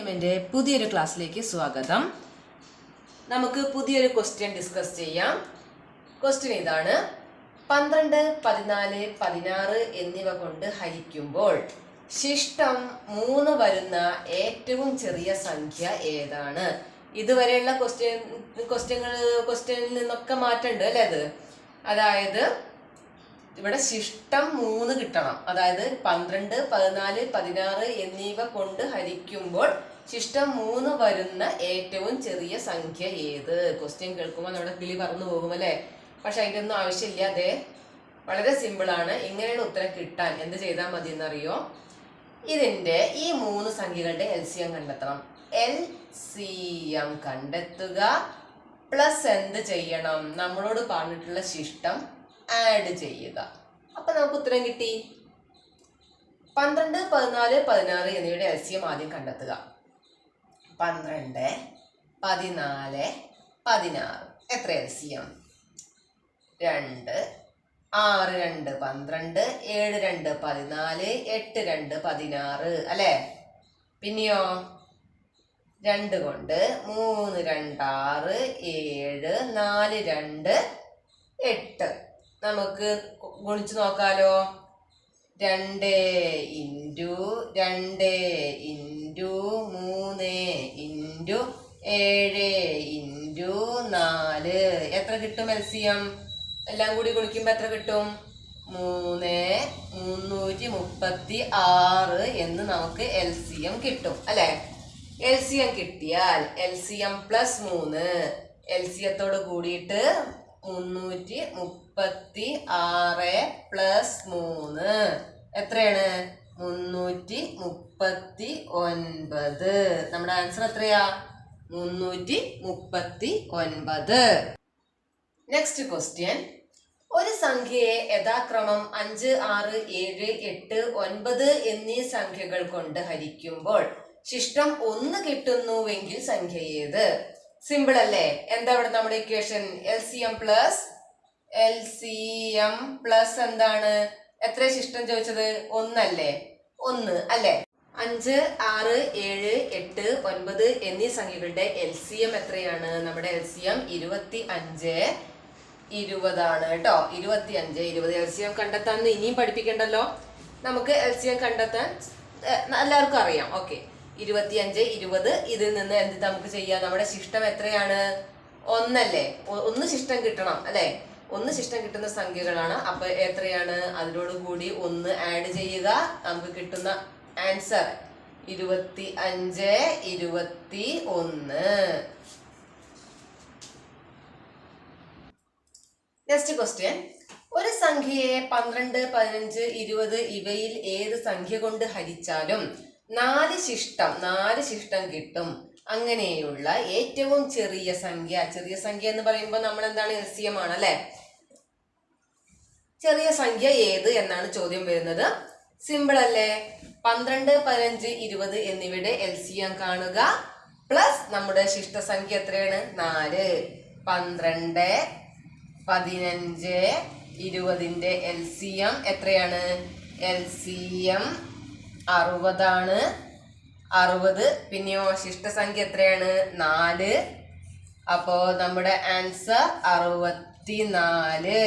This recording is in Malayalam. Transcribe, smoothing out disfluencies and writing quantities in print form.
എൻ്റെ പുതിയൊരു ക്ലാസ്സിലേക്ക് സ്വാഗതം. നമുക്ക് പുതിയൊരു ക്വസ്റ്റ്യൻ ഡിസ്കസ് ചെയ്യാം. ക്വസ്റ്റ്യൻ ഇതാണ്: 12, 14, 16 എന്നിവ കൊണ്ട് ഹരിക്കുമ്പോൾ ശിഷ്ടം 3 വരുന്ന ഏറ്റവും ചെറിയ സംഖ്യ ഏതാണ്? ഇതുവരെയുള്ള ക്വസ്റ്റ്യനിൽ നിന്നൊക്കെ മാറ്റമുണ്ട് അല്ലേ? അതായത് ഇവിടെ ശിഷ്ടം 3 കിട്ടണം. അതായത് 12, 14, 16 എന്നിവ കൊണ്ട് ഹരിക്കുമ്പോൾ ശിഷ്ടം 3 വരുന്ന ഏറ്റവും ചെറിയ സംഖ്യ ഏത്? ക്വസ്റ്റ്യൻ കേൾക്കുമ്പോൾ നമ്മുടെ കിളി പറന്നു പോകും അല്ലേ? പക്ഷെ അതിൻ്റെ ഒന്നും ആവശ്യമില്ല. അതെ, വളരെ സിമ്പിളാണ്. ഇങ്ങനെയുള്ള ഉത്തരം കിട്ടാൻ എന്ത് ചെയ്താൽ മതി എന്നറിയോ? ഇതിൻ്റെ ഈ 3 സംഖ്യകളുടെ LCM കണ്ടെത്തണം. LCM കണ്ടെത്തുക പ്ലസ് എന്ത് ചെയ്യണം? നമ്മളോട് പറഞ്ഞിട്ടുള്ള ശിഷ്ടം ആഡ് ചെയ്യുക. അപ്പൊ നമുക്ക് ഉത്തരം കിട്ടി. 12, 14, 16 എന്നിവയുടെ LCM ആദ്യം കണ്ടെത്തുക. 12, 14, 16 എത്ര LCM? 2, 6, 2, 12, 7, 2, 14, 8, 2, 16 അല്ലേ? പിന്നെയോ 2 കൊണ്ട് 3, 2, 6, 7, 4, 2, 8. നമുക്ക് ഗുണിച്ച് നോക്കാലോ. 2 ഇൻറ്റു 2 ഇൻറ്റു 3 ഇൻറ്റു 7 ഇൻറ്റു 4 എത്ര കിട്ടും LCM? എല്ലാം കൂടി ഗുണിക്കുമ്പോൾ എത്ര കിട്ടും? 336 എന്ന് നമുക്ക് LCM കിട്ടും അല്ലേ? LCM കിട്ടിയാൽ LCM പ്ലസ് 3 LCMത്തോട് കൂടിയിട്ട് 336 പ്ലസ് 3 എത്രയാണ്? 339. നമ്മുടെ ആൻസർ എത്രയാ? 339. നെക്സ്റ്റ് ക്വസ്റ്റ്യൻ: ഒരു സംഖ്യയെ യഥാക്രമം 5, 6, 7, 8, 9 എന്നീ സംഖ്യകൾ കൊണ്ട് ഹരിക്കുമ്പോൾ ശിഷ്ടം 1 കിട്ടുന്നുവെങ്കിൽ സംഖ്യ ഏത്? സിമ്പിൾ അല്ലേ? എന്താ ഇവിടെ നമ്മുടെ ഇക്വേഷൻ? LCM പ്ലസ് എന്താണ്? എത്ര ശിഷ്ടം ചോദിച്ചത്? 1 അല്ലേ? 1 അല്ലേ? 5, 6, 7, 8, 9 എന്നീ സംഖ്യകളുടെ LCM എത്രയാണ്? നമ്മുടെ LCM 25, 20 ആണ് കേട്ടോ. 25, 20 LCM കണ്ടെത്താൻ ഇനിയും പഠിപ്പിക്കണ്ടല്ലോ. നമുക്ക് LCM കണ്ടെത്താൻ എല്ലാവർക്കും അറിയാം. ഓക്കെ, 25, 20. ഇതിൽ നിന്ന് എന്ത് നമുക്ക് ചെയ്യാം? നമ്മുടെ ശിഷ്ടം എത്രയാണ്? 1 അല്ലേ? 1 ശിഷ്ടം കിട്ടണം അല്ലേ? 1 ശിഷ്ടം കിട്ടുന്ന സംഖ്യകളാണ്. അപ്പൊ എത്രയാണ്? അതിനോട് കൂടി 1 ആഡ് ചെയ്യുക. നമുക്ക് കിട്ടുന്ന ആൻസർ 25, 21. നെക്സ്റ്റ് ക്വസ്റ്റ്യൻ: ഒരു സംഖ്യയെ 12, 15, 20 ഇവയിൽ ഏത് സംഖ്യ കൊണ്ട് ഹരിച്ചാലും 4 ശിഷ്ടം കിട്ടും. അങ്ങനെയുള്ള ഏറ്റവും ചെറിയ സംഖ്യ എന്ന് പറയുമ്പോൾ നമ്മൾ എന്താണ്? LCM ആണ് അല്ലെ? ചെറിയ സംഖ്യ ഏത് എന്നാണ് ചോദ്യം വരുന്നത്. സിമ്പിൾ അല്ലേ? 12, 15, 20 എന്നിവയുടെ LCM കാണുക പ്ലസ് നമ്മുടെ ശിഷ്ടസംഖ്യ എത്രയാണ്? 4. 12, 15, 20ന്റെ LCM എത്രയാണ്? LCM 60 ആണ്. 60. പിന്നെയോ ശിഷ്ടസംഖ്യ എത്രയാണ്? 4. അപ്പോ നമ്മുടെ ആൻസർ 64.